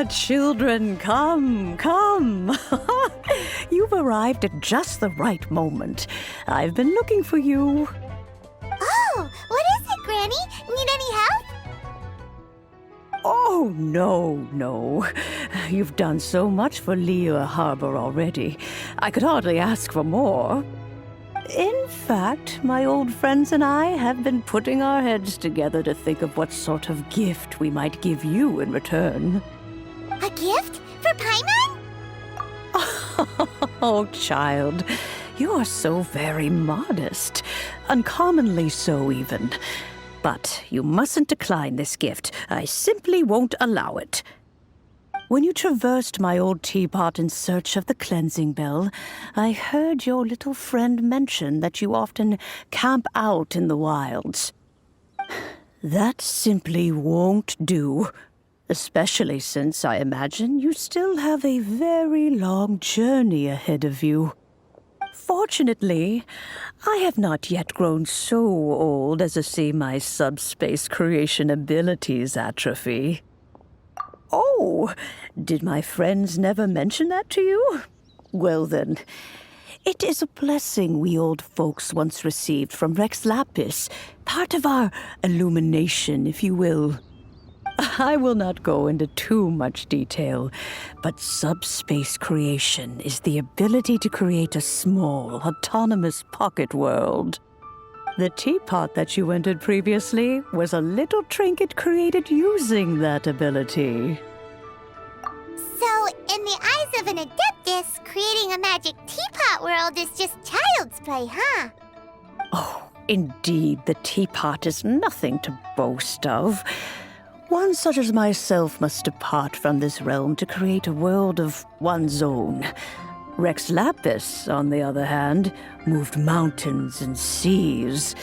Children, come. You've arrived at just the right moment. I've been looking for you. Oh, what is it, Granny? Need any help? Oh, no. You've done so much for Lea Harbor already. I could hardly ask for more. In fact, my old friends and I have been putting our heads together to think of what sort of gift we might give you in return. A gift? For Paimon? Oh, child, you are so very modest. Uncommonly so, even. But you mustn't decline this gift. I simply won't allow it. When you traversed my old teapot in search of the cleansing bell, I heard your little friend mention that you often camp out in the wilds. That simply won't do, especially since I imagine you still have a very long journey ahead of you. Fortunately, I have not yet grown so old as to see my subspace creation abilities atrophy. Oh, did my friends never mention that to you? Well then, it is a blessing we old folks once received from Rex Lapis, part of our illumination, if you will. I will not go into too much detail, but subspace creation is the ability to create a small, autonomous pocket world. The teapot that you entered previously was a little trinket created using that ability. So, in the eyes of an Adeptus, creating a magic teapot world is just child's play, huh? Oh, indeed, the teapot is nothing to boast of. One such as myself must depart from this realm to create a world of one's own. Rex Lapis, on the other hand, moved mountains and seas.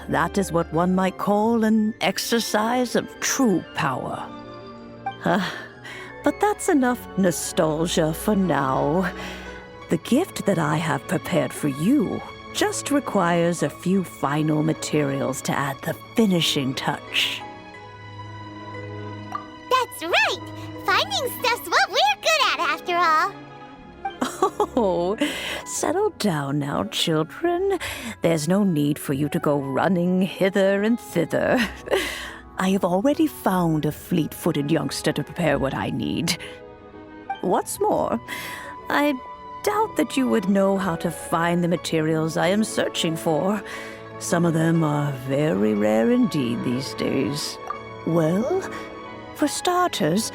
That is what one might call an exercise of true power. But that's enough nostalgia for now. The gift that I have prepared for you just requires a few final materials to add the finishing touch. That's right! Finding stuff's what we're good at, after all. Oh, settle down now, children. There's no need for you to go running hither and thither. I have already found a fleet-footed youngster to prepare what I need. What's more, I doubt that you would know how to find the materials I am searching for. Some of them are very rare indeed these days. Well, for starters,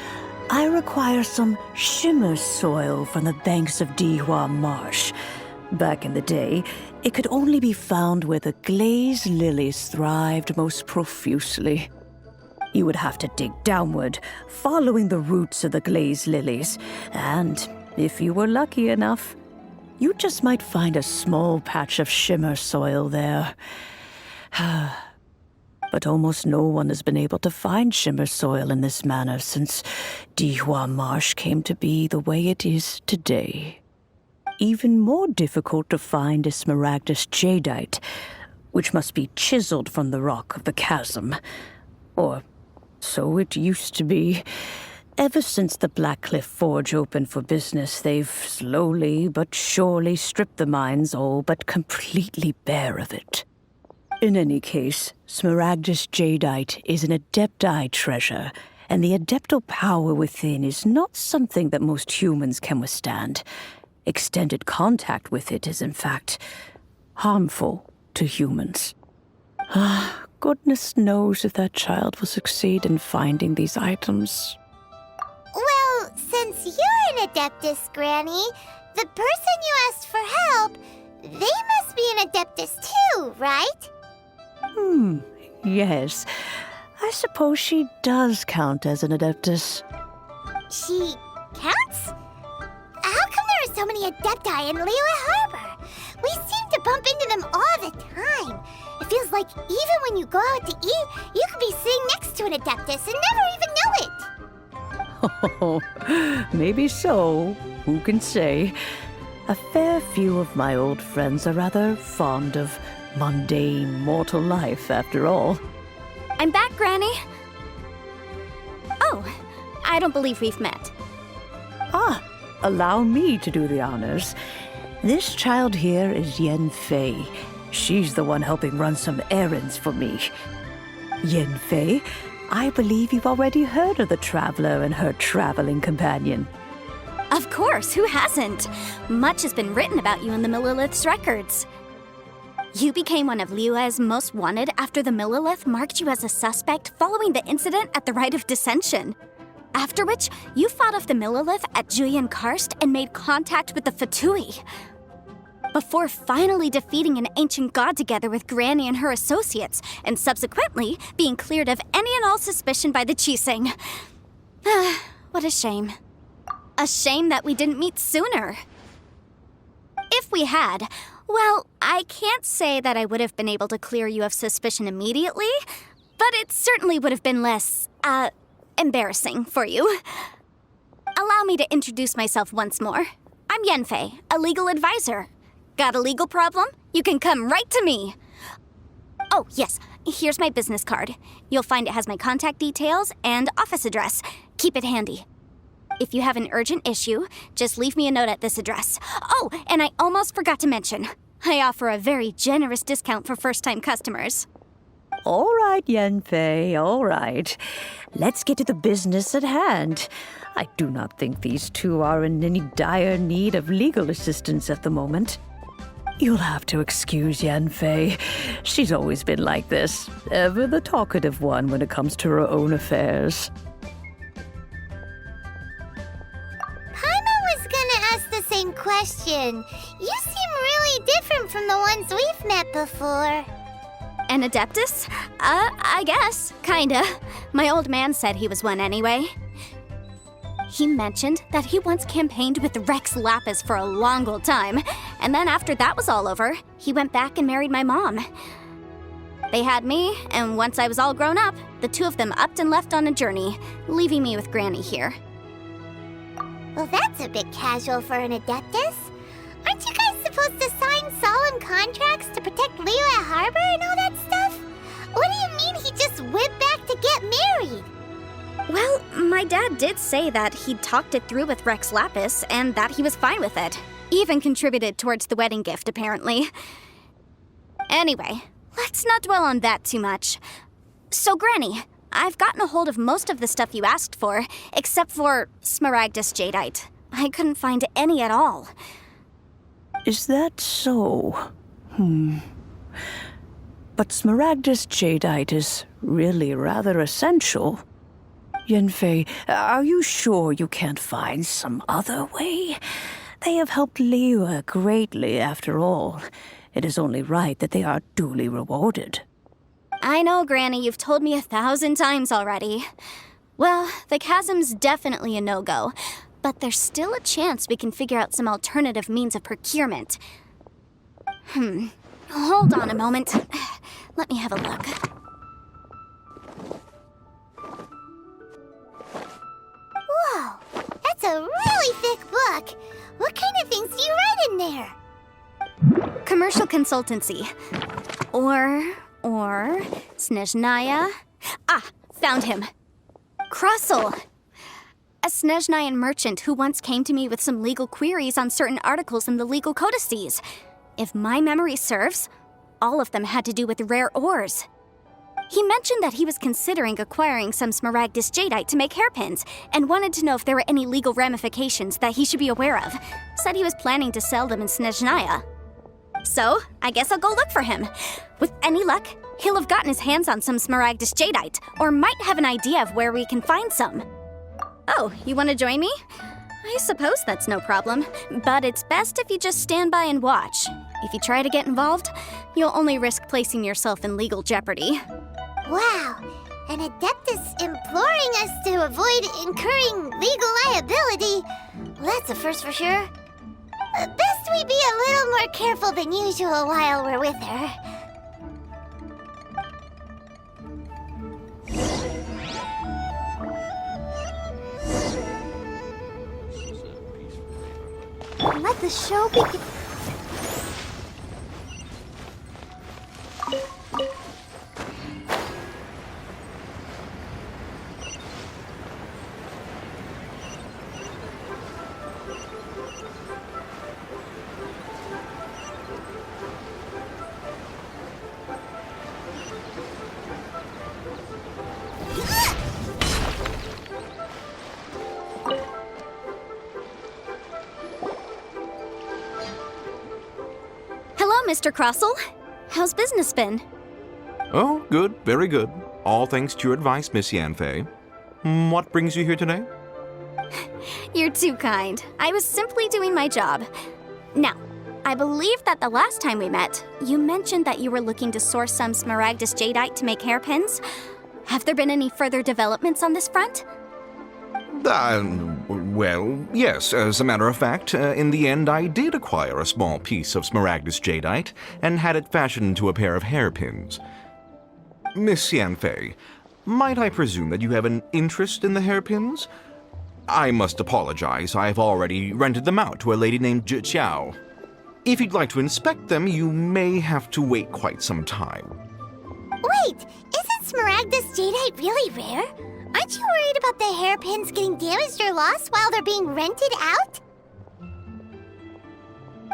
I require some shimmer soil from the banks of Dihua Marsh. Back in the day, it could only be found where the glazed lilies thrived most profusely. You would have to dig downward, following the roots of the glazed lilies, and if you were lucky enough, you just might find a small patch of shimmer soil there. But almost no one has been able to find shimmer soil in this manner since Dihua Marsh came to be the way it is today. Even more difficult to find is smaragdus jadeite, which must be chiseled from the rock of the chasm. Or so it used to be. Ever since the Blackcliff Forge opened for business, they've slowly but surely stripped the mines all but completely bare of it. In any case, smaragdus jadeite is an adepti treasure, and the adeptal power within is not something that most humans can withstand. Extended contact with it is, in fact, harmful to humans. Goodness knows if that child will succeed in finding these items. Well, since you're an Adeptus, Granny, the person you asked for help, they must be an Adeptus too, right? Yes. I suppose she does count as an Adeptus. She counts? How come there are so many Adepti in Liyue Harbor? We seem to bump into them all the time. It feels like even when you go out to eat, you could be sitting next to an Adeptus and never even know it. Oh, maybe so. Who can say? A fair few of my old friends are rather fond of mundane mortal life, after all. I'm back, Granny. Oh, I don't believe we've met. Ah, allow me to do the honors. This child here is Yen Fei. She's the one helping run some errands for me. Yen Fei, I believe you've already heard of the traveler and her traveling companion. Of course, who hasn't? Much has been written about you in the Millilith's records. You became one of Liyue's most wanted after the Millilith marked you as a suspect following the incident at the Rite of Dissension. After which, you fought off the Millilith at Julian Karst and made contact with the Fatui. Before finally defeating an ancient god together with Granny and her associates, and subsequently being cleared of any and all suspicion by the Qixing. What a shame. A shame that we didn't meet sooner. If we had, well, I can't say that I would have been able to clear you of suspicion immediately, but it certainly would have been less, embarrassing for you. Allow me to introduce myself once more. I'm Yanfei, a legal advisor. Got a legal problem? You can come right to me. Oh, yes, here's my business card. You'll find it has my contact details and office address. Keep it handy. If you have an urgent issue, just leave me a note at this address. Oh, and I almost forgot to mention, I offer a very generous discount for first-time customers. All right, Yanfei, all right. Let's get to the business at hand. I do not think these two are in any dire need of legal assistance at the moment. You'll have to excuse Yanfei. She's always been like this, ever the talkative one when it comes to her own affairs. Paimon was gonna ask the same question. You seem really different from the ones we've met before. An Adeptus? I guess. Kinda. My old man said he was one anyway. He mentioned that he once campaigned with Rex Lapis for a long old time, and then after that was all over, he went back and married my mom. They had me, and once I was all grown up, the two of them upped and left on a journey, leaving me with Granny here. Well, that's a bit casual for an Adeptus. Aren't you guys supposed to sign solemn contracts to protect Liyue Harbor and all that stuff? What do you mean he just went back to get married? Well, my dad did say that he'd talked it through with Rex Lapis and that he was fine with it. Even contributed towards the wedding gift, apparently. Anyway, let's not dwell on that too much. So, Granny, I've gotten a hold of most of the stuff you asked for, except for Smaragdus Jadeite. I couldn't find any at all. Is that so? But Smaragdus Jadeite is really rather essential. Yanfei, are you sure you can't find some other way? They have helped Liyue greatly, after all. It is only right that they are duly rewarded. I know, Granny, you've told me 1,000 times already. Well, the chasm's definitely a no-go, but there's still a chance we can figure out some alternative means of procurement. Hold on a moment. Let me have a look. Whoa, that's a really thick book. What kind of things do you write in there? Commercial consultancy. Or Snezhnaya. Ah, found him. Krusel. A Snezhnayan merchant who once came to me with some legal queries on certain articles in the legal codices. If my memory serves, all of them had to do with rare ores. He mentioned that he was considering acquiring some Smaragdus Jadeite to make hairpins, and wanted to know if there were any legal ramifications that he should be aware of. Said he was planning to sell them in Snezhnaya. So, I guess I'll go look for him. With any luck, he'll have gotten his hands on some Smaragdus Jadeite, or might have an idea of where we can find some. Oh, you want to join me? I suppose that's no problem, but it's best if you just stand by and watch. If you try to get involved, you'll only risk placing yourself in legal jeopardy. Wow, an Adeptus imploring us to avoid incurring legal liability. Well, that's a first for sure. Best we be a little more careful than usual while we're with her. Let the show begin. Mr. Crossell. How's business been? Oh, good, very good. All thanks to your advice, Miss Yanfei. What brings you here today? You're too kind. I was simply doing my job. Now, I believe that the last time we met, you mentioned that you were looking to source some smaragdus jadeite to make hairpins. Have there been any further developments on this front? Well, yes, as a matter of fact, in the end I did acquire a small piece of smaragdus jadeite and had it fashioned into a pair of hairpins. Miss Yanfei, might I presume that you have an interest in the hairpins? I must apologize, I've already rented them out to a lady named Zhi Qiao. If you'd like to inspect them, you may have to wait quite some time. Wait, isn't smaragdus jadeite really rare? Aren't you worried about the hairpins getting damaged or lost while they're being rented out?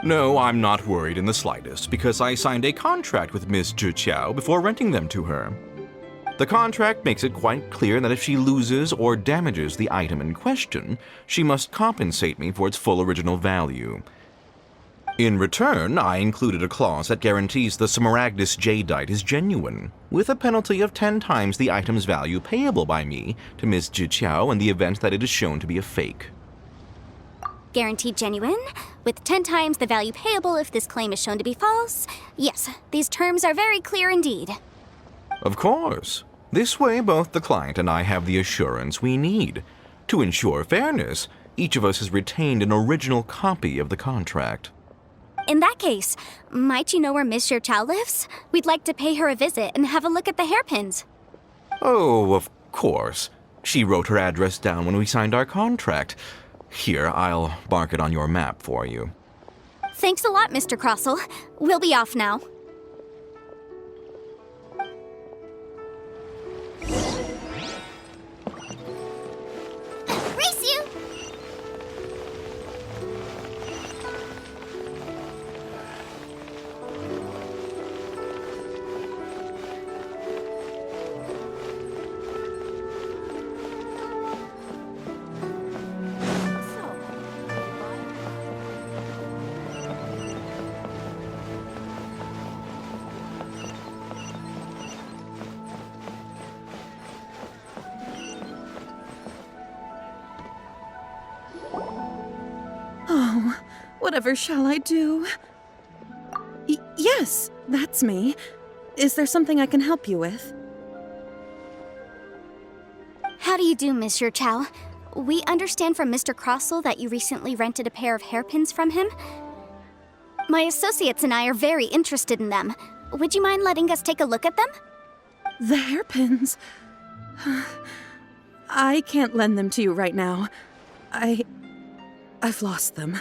No, I'm not worried in the slightest, because I signed a contract with Miss Zhi Qiao before renting them to her. The contract makes it quite clear that if she loses or damages the item in question, she must compensate me for its full original value. In return, I included a clause that guarantees the smaragdus jadeite is genuine, with a penalty of 10 times the item's value payable by me to Miss Zhi Qiao in the event that it is shown to be a fake. Guaranteed genuine, with 10 times the value payable if this claim is shown to be false. Yes, these terms are very clear indeed. Of course. This way, both the client and I have the assurance we need. To ensure fairness, each of us has retained an original copy of the contract. In that case, might you know where Miss Zhi Qiao lives? We'd like to pay her a visit and have a look at the hairpins. Oh, of course. She wrote her address down when we signed our contract. Here, I'll mark it on your map for you. Thanks a lot, Mr. Crossell. We'll be off now. Race you! Oh, whatever shall I do? Yes, that's me. Is there something I can help you with? How do you do, Miss Zhi Qiao? We understand from Mr. Crossell that you recently rented a pair of hairpins from him. My associates and I are very interested in them. Would you mind letting us take a look at them? The hairpins. I can't lend them to you right now. I've lost them.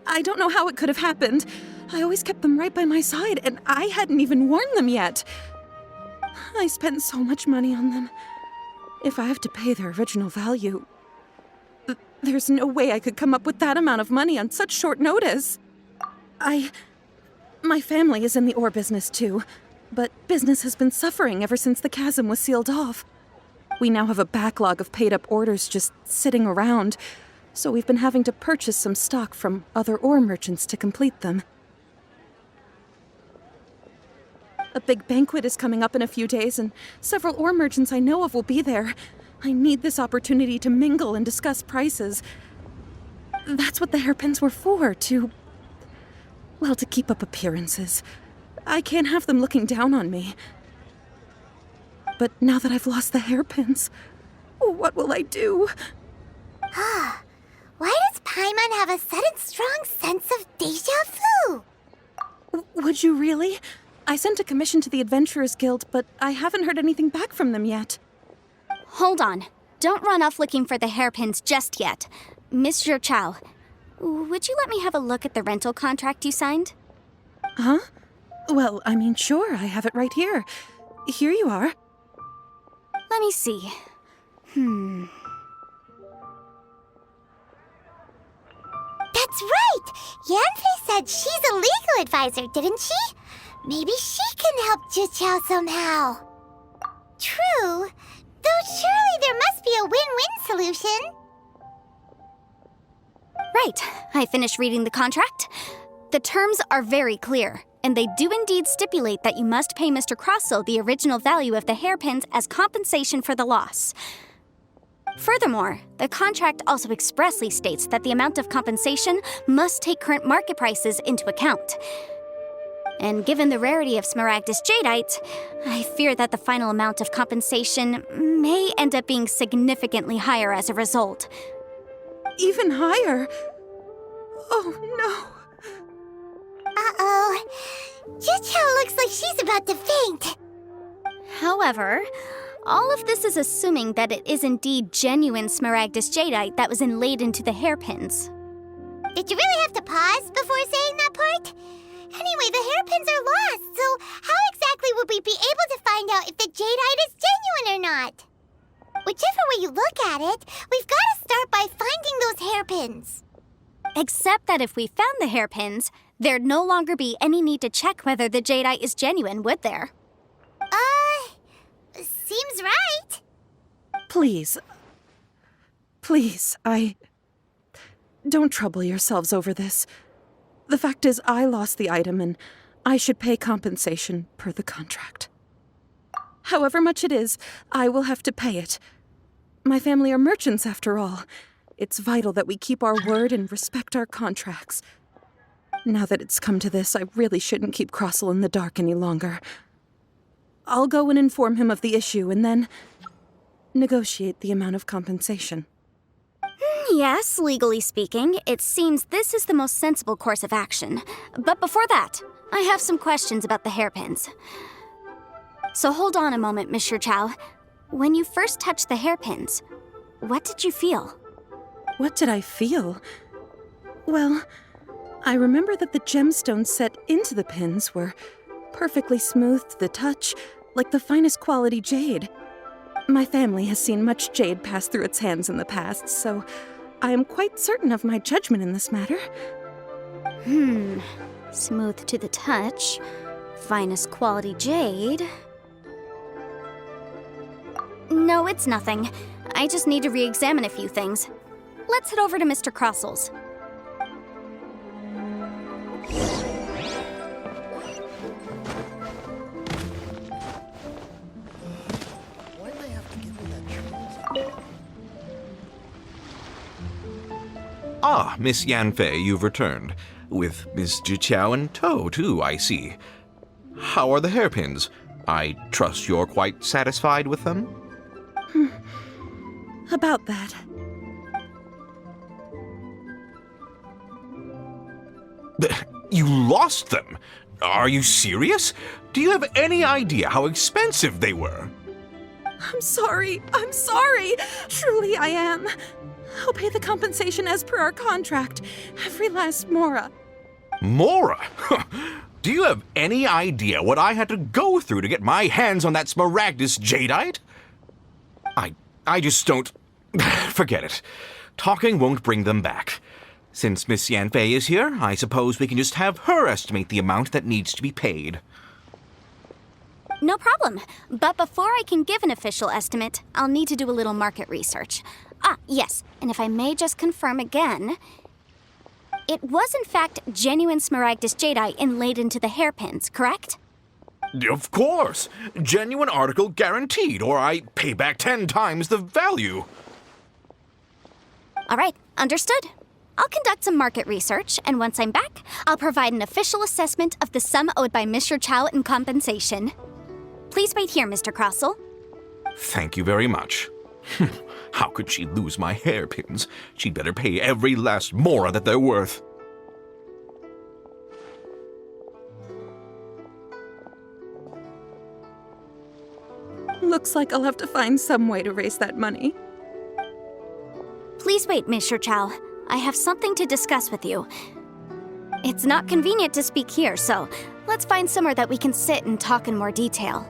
I don't know how it could have happened. I always kept them right by my side, and I hadn't even worn them yet. I spent so much money on them. If I have to pay their original value, there's no way I could come up with that amount of money on such short notice. My family is in the ore business too, but business has been suffering ever since the chasm was sealed off. We now have a backlog of paid-up orders just sitting around, so we've been having to purchase some stock from other ore merchants to complete them. A big banquet is coming up in a few days, and several ore merchants I know of will be there. I need this opportunity to mingle and discuss prices. That's what the hairpins were for, to keep up appearances. I can't have them looking down on me. But now that I've lost the hairpins, what will I do? Why does Paimon have a sudden strong sense of déjà vu? Would you really? I sent a commission to the Adventurers Guild, but I haven't heard anything back from them yet. Hold on. Don't run off looking for the hairpins just yet. Miss Zhi Qiao, would you let me have a look at the rental contract you signed? Huh? Well, I mean, sure, I have it right here. Here you are. Let me see. That's right! Yanfei said she's a legal advisor, didn't she? Maybe she can help Zhi Qiao somehow. True, though surely there must be a win-win solution. Right. I finished reading the contract. The terms are very clear, and they do indeed stipulate that you must pay Mr. Crossell the original value of the hairpins as compensation for the loss. Furthermore, the contract also expressly states that the amount of compensation must take current market prices into account. And given the rarity of Smaragdus jadeite, I fear that the final amount of compensation may end up being significantly higher as a result. Even higher? Oh, no. Uh-oh. Juchao looks like she's about to faint. However, all of this is assuming that it is indeed genuine Smaragdus jadeite that was inlaid into the hairpins. Did you really have to pause before saying that part? Anyway, the hairpins are lost, so how exactly would we be able to find out if the jadeite is genuine or not? Whichever way you look at it, we've got to start by finding those hairpins. Except that if we found the hairpins, there'd no longer be any need to check whether the jadeite is genuine, would there? Seems right. Please. Please, Don't trouble yourselves over this. The fact is, I lost the item, and I should pay compensation per the contract. However much it is, I will have to pay it. My family are merchants, after all. It's vital that we keep our word and respect our contracts. Now that it's come to this, I really shouldn't keep Crossell in the dark any longer. I'll go and inform him of the issue, and then negotiate the amount of compensation. Yes, legally speaking, it seems this is the most sensible course of action. But before that, I have some questions about the hairpins. So hold on a moment, Miss Chow. When you first touched the hairpins, what did you feel? What did I feel? Well, I remember that the gemstones set into the pins were perfectly smooth to the touch, like the finest quality jade. My family has seen much jade pass through its hands in the past, so I am quite certain of my judgment in this matter. Smooth to the touch, finest quality jade. No, it's nothing. I just need to re-examine a few things. Let's head over to Mr. Crossell's. Ah, Miss Yanfei, you've returned. With Miss Juqiao in tow, too, I see. How are the hairpins? I trust you're quite satisfied with them? About that. You lost them? Are you serious? Do you have any idea how expensive they were? I'm sorry. Truly I am. I'll pay the compensation as per our contract. Every last mora. Mora? Do you have any idea what I had to go through to get my hands on that Smaragdus jadeite? I just don't... Forget it. Talking won't bring them back. Since Miss Yanfei is here, I suppose we can just have her estimate the amount that needs to be paid. No problem. But before I can give an official estimate, I'll need to do a little market research. Yes, and if I may just confirm again, it was in fact genuine Smaragdus jadeite inlaid into the hairpins, correct? Of course! Genuine article guaranteed, or I pay back 10 times the value. All right, understood. I'll conduct some market research, and once I'm back, I'll provide an official assessment of the sum owed by Mr. Chow in compensation. Please wait here, Mr. Crossell. Thank you very much. How could she lose my hairpins? She'd better pay every last mora that they're worth. Looks like I'll have to find some way to raise that money. Please wait, Mr. Chow. I have something to discuss with you. It's not convenient to speak here, so let's find somewhere that we can sit and talk in more detail.